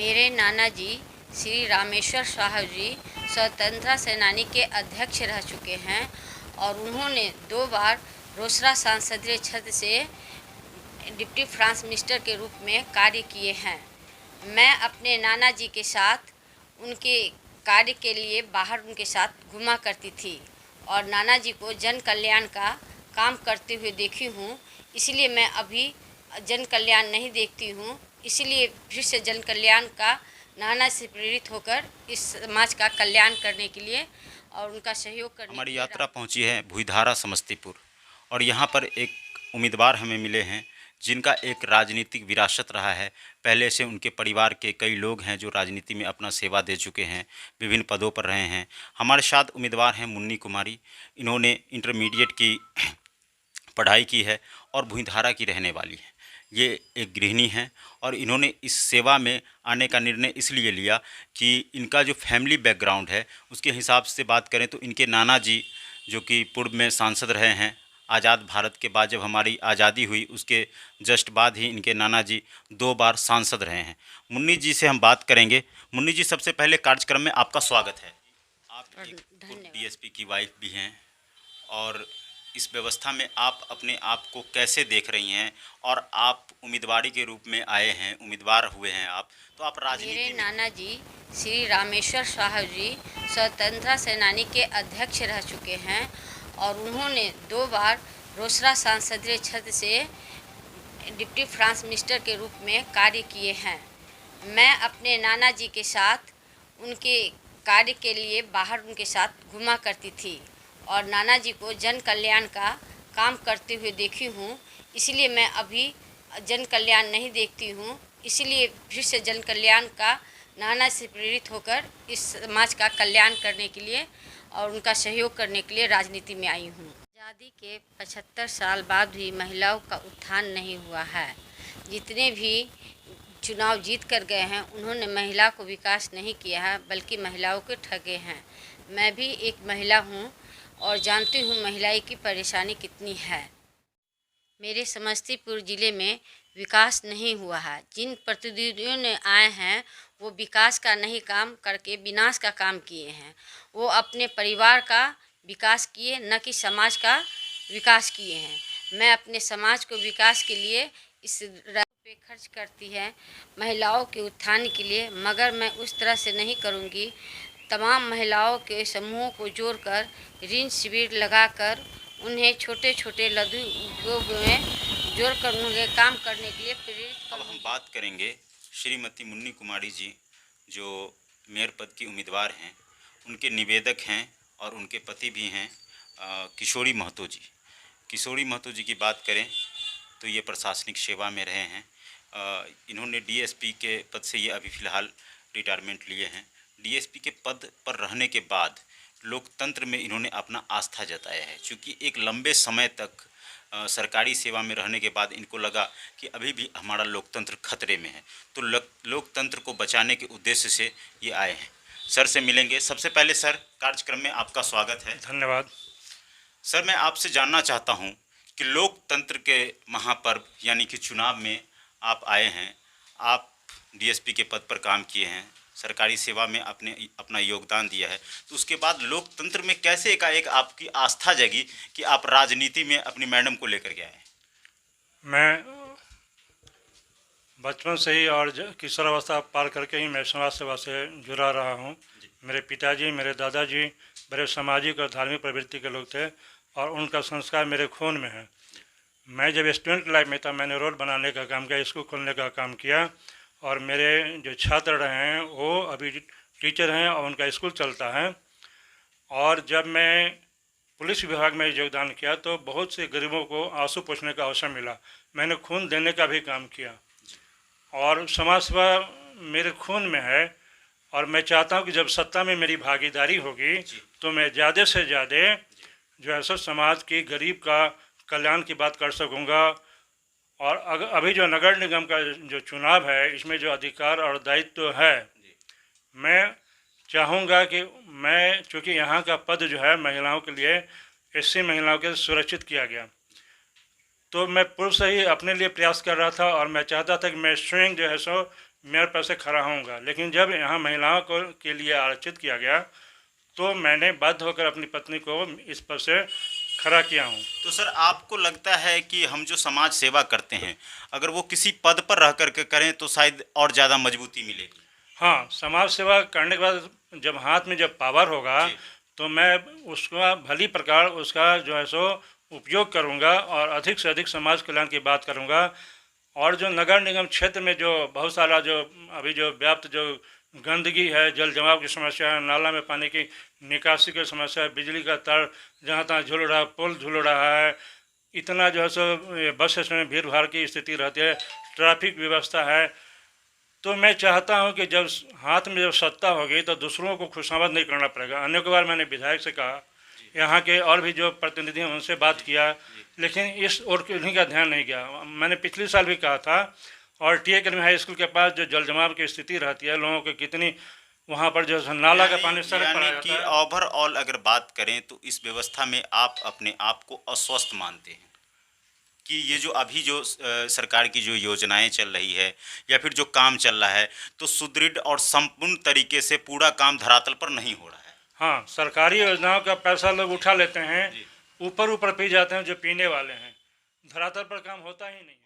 मेरे नाना जी श्री रामेश्वर साहू जी स्वतंत्रता सेनानी के अध्यक्ष रह चुके हैं और उन्होंने 2 बार रोसड़ा सांसदीय क्षेत्र से डिप्टी प्राइम मिनिस्टर के रूप में कार्य किए हैं। मैं अपने नाना जी के साथ उनके कार्य के लिए बाहर उनके साथ घुमा करती थी और नाना जी को जन कल्याण का काम करते हुए देखी हूँ। इसलिए मैं अभी जन कल्याण नहीं देखती हूँ, इसलिए फिर से जन कल्याण का नाना से प्रेरित होकर इस समाज का कल्याण करने के लिए और उनका सहयोग करने हमारी के लिए यात्रा पहुंची है भूईधारा समस्तीपुर और यहाँ पर एक उम्मीदवार हमें मिले हैं जिनका एक राजनीतिक विरासत रहा है। पहले से उनके परिवार के कई लोग हैं जो राजनीति में अपना सेवा दे चुके हैं, विभिन्न पदों पर रहे हैं। हमारे साथ उम्मीदवार हैं मुन्नी कुमारी। इन्होंने इंटरमीडिएट की पढ़ाई की है और भूईधारा की रहने वाली है। ये एक गृहिणी हैं और इन्होंने इस सेवा में आने का निर्णय इसलिए लिया कि इनका जो फैमिली बैकग्राउंड है उसके हिसाब से बात करें तो इनके नाना जी जो कि पूर्व में सांसद रहे हैं, आज़ाद भारत के बाद जब हमारी आज़ादी हुई उसके जस्ट बाद ही इनके नाना जी 2 बार सांसद रहे हैं। मुन्नी जी से हम बात करेंगे। मुन्नी जी, सबसे पहले कार्यक्रम में आपका स्वागत है। आप एक पूर्व डीएसपी की वाइफ भी हैं और इस व्यवस्था में आप अपने आप को कैसे देख रही हैं और आप उम्मीदवारी के रूप में आए हैं, उम्मीदवार हुए हैं आप, तो आप राजनीति मेरे में नाना जी श्री रामेश्वर साहू जी स्वतंत्रता सेनानी के अध्यक्ष रह चुके हैं और उन्होंने 2 बार रोसड़ा सांसदीय क्षेत्र से डिप्टी प्राइम मिनिस्टर के रूप में कार्य किए हैं। मैं अपने नाना जी के साथ उनके कार्य के लिए बाहर उनके साथ घुमा करती थी और नाना जी को जन कल्याण का काम करते हुए देखी हूँ। इसलिए मैं अभी जन कल्याण नहीं देखती हूँ, इसलिए फिर से जन कल्याण का नाना से प्रेरित होकर इस समाज का कल्याण करने के लिए और उनका सहयोग करने के लिए राजनीति में आई हूँ। आज़ादी के 75 साल बाद भी महिलाओं का उत्थान नहीं हुआ है। जितने भी चुनाव जीत कर गए हैं उन्होंने महिला को विकास नहीं किया है बल्कि महिलाओं को ठगे हैं। मैं भी एक महिला हूँ और जानती हूँ महिलाएं की परेशानी कितनी है। मेरे समस्तीपुर ज़िले में विकास नहीं हुआ है। जिन प्रतिनिधियों ने आए हैं वो विकास का नहीं काम करके विनाश का काम किए हैं। वो अपने परिवार का विकास किए, न कि समाज का विकास किए हैं। मैं अपने समाज को विकास के लिए इस पे खर्च करती है महिलाओं के उत्थान के लिए, मगर मैं उस तरह से नहीं करूँगी। तमाम महिलाओं के समूहों को जोड़कर ऋण शिविर लगाकर उन्हें छोटे छोटे लघु उद्योग में जोड़कर उन्हें काम करने के लिए प्रेरित अब हम बात करेंगे श्रीमती मुन्नी कुमारी जी जो मेयर पद की उम्मीदवार हैं। उनके निवेदक हैं और उनके पति भी हैं किशोरी महतो जी। किशोरी महतो जी की बात करें तो ये प्रशासनिक सेवा में रहे हैं। इन्होंने डीएसपी के पद से ये अभी फ़िलहाल रिटायरमेंट लिए हैं। डीएसपी के पद पर रहने के बाद लोकतंत्र में इन्होंने अपना आस्था जताया है, क्योंकि एक लंबे समय तक सरकारी सेवा में रहने के बाद इनको लगा कि अभी भी हमारा लोकतंत्र खतरे में है, तो लोकतंत्र को बचाने के उद्देश्य से ये आए हैं। सर से मिलेंगे। सबसे पहले सर, कार्यक्रम में आपका स्वागत है। धन्यवाद। सर, मैं आपसे जानना चाहता हूं कि लोकतंत्र के महापर्व यानी कि चुनाव में आप आए हैं। आप डीएसपी के पद पर काम किए हैं, सरकारी सेवा में अपना योगदान दिया है, तो उसके बाद लोकतंत्र में कैसे एकाएक आपकी आस्था जगी कि आप राजनीति में अपनी मैडम को लेकर के आए? मैं बचपन से ही और किशोरावस्था पार करके ही मैं समाज सेवा से जुड़ा रहा हूँ। मेरे पिताजी, मेरे दादाजी बड़े सामाजिक और धार्मिक प्रवृत्ति के लोग थे और उनका संस्कार मेरे खून में है। मैं जब स्टूडेंट लाइफ में था मैंने रोड बनाने का काम किया, स्कूल खोलने का काम किया और मेरे जो छात्र रहे हैं वो अभी टीचर हैं और उनका स्कूल चलता है। और जब मैं पुलिस विभाग में योगदान किया तो बहुत से गरीबों को आंसू पोंछने का अवसर मिला। मैंने खून देने का भी काम किया और समाज सेवा मेरे खून में है और मैं चाहता हूं कि जब सत्ता में मेरी भागीदारी होगी तो मैं ज़्यादा से ज़्यादा जो है सो समाज की गरीब का कल्याण की बात कर सकूंगा। और अभी जो नगर निगम का जो चुनाव है इसमें जो अधिकार और दायित्व है, मैं चाहूँगा कि मैं चूँकि यहाँ का पद जो है महिलाओं के लिए एससी महिलाओं के सुरक्षित किया गया, तो मैं पूर्व से ही अपने लिए प्रयास कर रहा था और मैं चाहता था कि मैं स्वयं जो है सो मेयर पद से खड़ा होऊंगा। लेकिन जब यहाँ महिलाओं को के लिए आरक्षित किया गया तो मैंने बाध्य होकर अपनी पत्नी को इस पद से खड़ा किया हूँ। तो सर आपको लगता है कि हम जो समाज सेवा करते हैं अगर वो किसी पद पर रह करके करें तो शायद और ज़्यादा मजबूती मिलेगी? हाँ, समाज सेवा करने के बाद जब हाथ में जब पावर होगा तो मैं उसका भली प्रकार उसका जो है सो उपयोग करूँगा और अधिक से अधिक समाज कल्याण की बात करूँगा। और जो नगर निगम क्षेत्र में जो बहुत सारा जो अभी जो व्याप्त जो गंदगी है, जल जमाव की समस्या है, नाला में पानी की निकासी की समस्या है, बिजली का तार जहाँ तहाँ झूल रहा है, पुल झूल रहा है, इतना जो है सो बस स्टैंड में भीड़ भाड़ की स्थिति रहती है, ट्रैफिक व्यवस्था है। तो मैं चाहता हूं कि जब हाथ में जब सत्ता होगी तो दूसरों को खुशामद नहीं करना पड़ेगा। अन्य बार मैंने विधायक से कहा, यहाँ के और भी जो प्रतिनिधि हैं उनसे बात किया, लेकिन इस और उन्हीं का ध्यान नहीं गया। मैंने पिछले साल भी कहा था। और टी अकेडमी हाई स्कूल के पास जो जल जमाव की स्थिति रहती है, लोगों की कितनी वहाँ पर जो नाला का पानी सड़क पर आ जाता है। ओवरऑल अगर बात करें तो इस व्यवस्था में आप अपने आप को अस्वस्थ मानते हैं कि ये जो अभी जो सरकार की जो योजनाएं चल रही है या फिर जो काम चल रहा है तो सुदृढ़ और संपूर्ण तरीके से पूरा काम धरातल पर नहीं हो रहा है? हाँ, सरकारी योजनाओं का पैसा लोग उठा लेते हैं, ऊपर ऊपर पी जाते हैं जो पीने वाले हैं, धरातल पर काम होता ही नहीं।